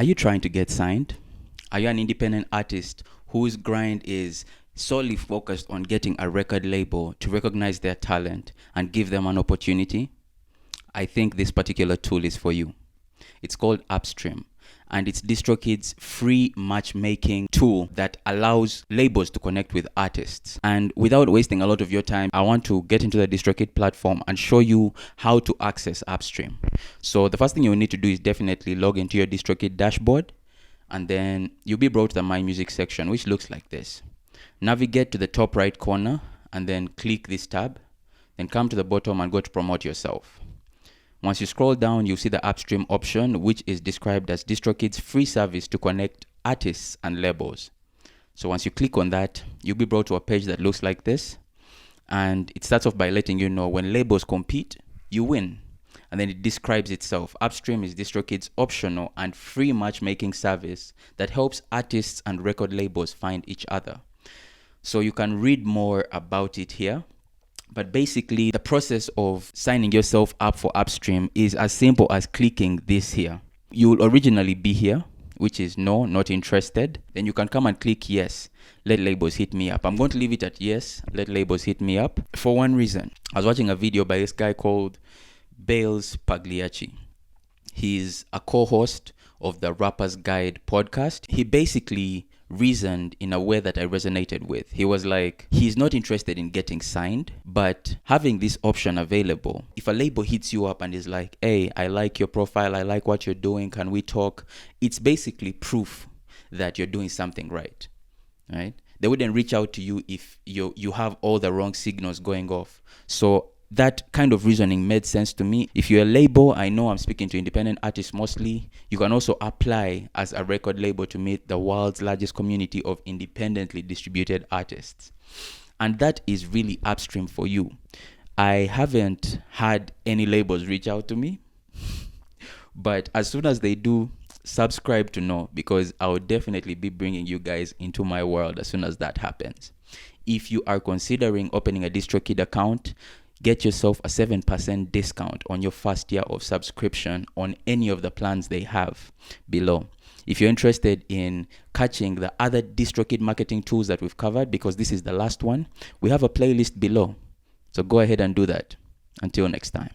Are you trying to get signed? Are you an independent artist whose grind is solely focused on getting a record label to recognize their talent and give them an opportunity? I think this particular tool is for you. It's called Upstream, and it's DistroKid's free matchmaking tool that allows labels to connect with artists. And without wasting a lot of your time, I want to get into the DistroKid platform and show you how to access Upstream. So the first thing you'll need to do is definitely log into your DistroKid dashboard, and then you'll be brought to the My Music section, which looks like this. Navigate to the top right corner and then click this tab, then come to the bottom and go to promote yourself. Once you scroll down, you'll see the Upstream option, which is described as DistroKid's free service to connect artists and labels. So once you click on that, you'll be brought to a page that looks like this. And it starts off by letting you know when labels compete, you win. And then it describes itself. Upstream is DistroKid's optional and free matchmaking service that helps artists and record labels find each other. So you can read more about it here. But basically, the process of signing yourself up for Upstream is as simple as clicking this here. You will originally be here, which is no, not interested. Then you can come and click yes, let labels hit me up. I'm going to leave it at yes, let labels hit me up, for one reason. I was watching a video by this guy called Bales Pagliacci. He's a co-host of the Rapper's Guide podcast. He basically reasoned in a way that I resonated with. He was like, he's not interested in getting signed, but having this option available, if a label hits you up and is like, hey, I like your profile, I like what you're doing, can we talk? It's basically proof that you're doing something right? They wouldn't reach out to you if you have all the wrong signals going off. So that kind of reasoning made sense to me. If you're a label, I know I'm speaking to independent artists mostly. You can also apply as a record label to meet the world's largest community of independently distributed artists. And that is really Upstream for you. I haven't had any labels reach out to me, but as soon as they do, subscribe to know, because I will definitely be bringing you guys into my world as soon as that happens. If you are considering opening a DistroKid account, get yourself a 7% discount on your first year of subscription on any of the plans they have below. If you're interested in catching the other DistroKid marketing tools that we've covered, because this is the last one, we have a playlist below. So go ahead and do that. Until next time.